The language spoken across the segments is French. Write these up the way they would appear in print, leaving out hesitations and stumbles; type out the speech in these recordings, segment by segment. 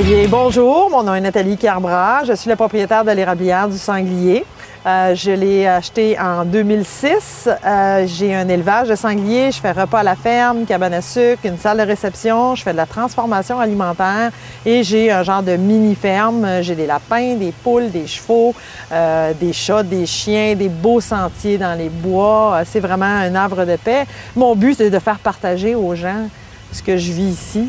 Eh bien, bonjour, mon nom est Nathalie Carbras, je suis la propriétaire de l'érablière du Sanglier. Je l'ai acheté en 2006. J'ai un élevage de sangliers, je fais repas à la ferme, cabane à sucre, une salle de réception, je fais de la transformation alimentaire et j'ai un genre de mini-ferme. J'ai des lapins, des poules, des chevaux, des chats, des chiens, des beaux sentiers dans les bois. C'est vraiment un havre de paix. Mon but, c'est de faire partager aux gens ce que je vis ici.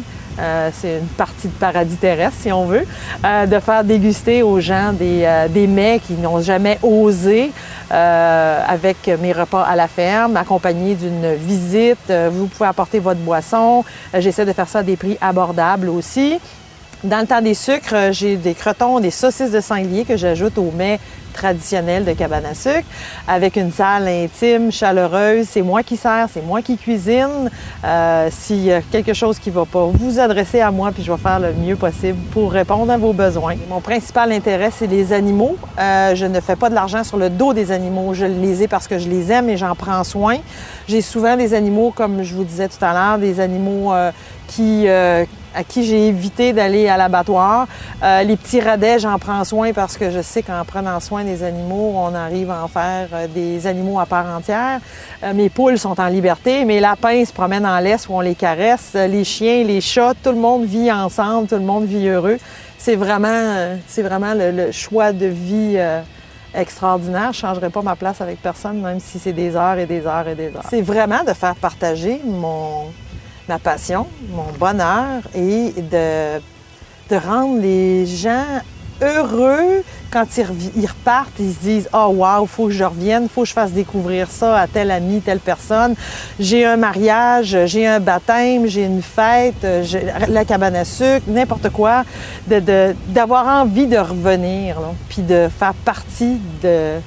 C'est une partie de paradis terrestre, si on veut, de faire déguster aux gens des mets qu'ils n'ont jamais osé avec mes repas à la ferme, accompagnés d'une visite. Vous pouvez apporter votre boisson. J'essaie de faire ça à des prix abordables aussi. Dans le temps des sucres, j'ai des crotons, des saucisses de sanglier que j'ajoute aux mets traditionnels de cabane à sucre, avec une salle intime, chaleureuse. C'est moi qui sers, c'est moi qui cuisine. S'il y a quelque chose qui ne va pas, vous adressez à moi, puis je vais faire le mieux possible pour répondre à vos besoins. Mon principal intérêt, c'est les animaux. Je ne fais pas de l'argent sur le dos des animaux. Je les ai parce que je les aime et j'en prends soin. J'ai souvent des animaux, comme je vous disais tout à l'heure, des animaux à qui j'ai évité d'aller à l'abattoir. Les petits radets, j'en prends soin parce que je sais qu'en prenant soin des animaux, on arrive à en faire des animaux à part entière. Mes poules sont en liberté, mes lapins se promènent en laisse où on les caresse. Les chiens, les chats, tout le monde vit ensemble, tout le monde vit heureux. C'est vraiment le choix de vie extraordinaire. Je ne changerai pas ma place avec personne, même si c'est des heures et des heures et des heures. C'est vraiment de faire partager ma passion, mon bonheur et de rendre les gens heureux quand ils repartent. Ils se disent « Oh wow, il faut que je revienne, il faut que je fasse découvrir ça à tel ami, telle personne. J'ai un mariage, j'ai un baptême, j'ai une fête, la cabane à sucre, n'importe quoi. » D'avoir envie de revenir, là, puis de faire partie de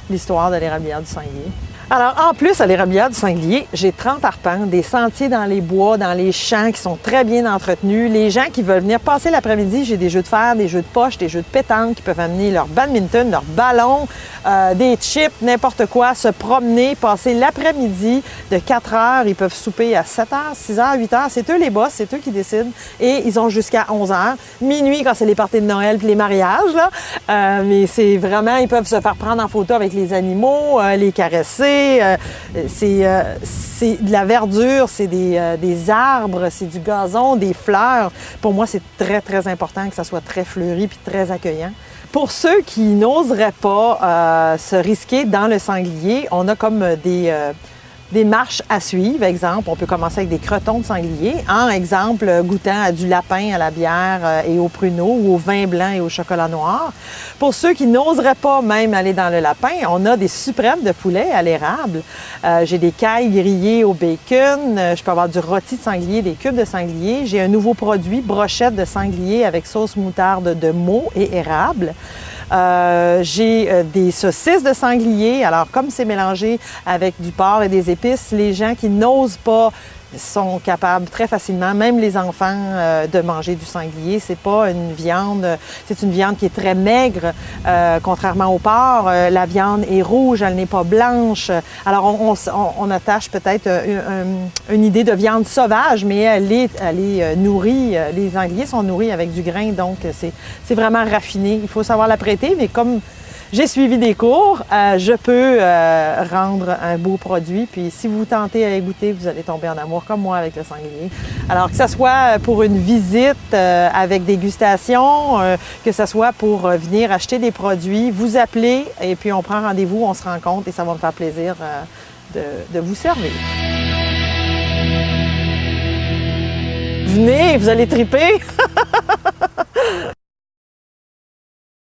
l'histoire de l'érablière du Sanglier. Alors, en plus, à l'érablière du Sanglier, j'ai 30 arpents, des sentiers dans les bois, dans les champs qui sont très bien entretenus. Les gens qui veulent venir passer l'après-midi, j'ai des jeux de fer, des jeux de poche, des jeux de pétanque qui peuvent amener leur badminton, leur ballon, des chips, n'importe quoi, se promener, passer l'après-midi de 4 heures. Ils peuvent souper à 7 heures, 6 heures, 8 heures. C'est eux les boss, c'est eux qui décident. Et ils ont jusqu'à 11 heures. Minuit, quand c'est les parties de Noël puis les mariages, là. Mais c'est vraiment, ils peuvent se faire prendre en photo avec les animaux, les caresser. C'est de la verdure, c'est des arbres, c'est du gazon, des fleurs. Pour moi, c'est très, très important que ça soit très fleuri puis très accueillant. Pour ceux qui n'oseraient pas se risquer dans le sanglier, on a comme des marches à suivre. Exemple, on peut commencer avec des crotons de sanglier. En exemple, goûtant à du lapin à la bière et au pruneau ou au vin blanc et au chocolat noir. Pour ceux qui n'oseraient pas même aller dans le lapin, on a des suprêmes de poulet à l'érable. J'ai des cailles grillées au bacon. Je peux avoir du rôti de sanglier, des cubes de sanglier. J'ai un nouveau produit, brochette de sanglier avec sauce moutarde de Meaux et érable. J'ai des saucisses de sanglier. Alors, comme c'est mélangé avec du porc et des épices, les gens qui n'osent pas sont capables très facilement, même les enfants, de manger du sanglier. C'est pas une viande, c'est une viande qui est très maigre, contrairement au porc. La viande est rouge, elle n'est pas blanche. Alors, on attache peut-être une idée de viande sauvage, mais elle est nourrie. Les sangliers sont nourris avec du grain, donc c'est vraiment raffiné. Il faut savoir l'apprêter, mais comme j'ai suivi des cours, je peux rendre un beau produit. Puis si vous tentez à y goûter, vous allez tomber en amour comme moi avec le sanglier. Alors que ce soit pour une visite avec dégustation, que ce soit pour venir acheter des produits, vous appelez et puis on prend rendez-vous, on se rencontre et ça va me faire plaisir de vous servir. Venez, vous allez triper!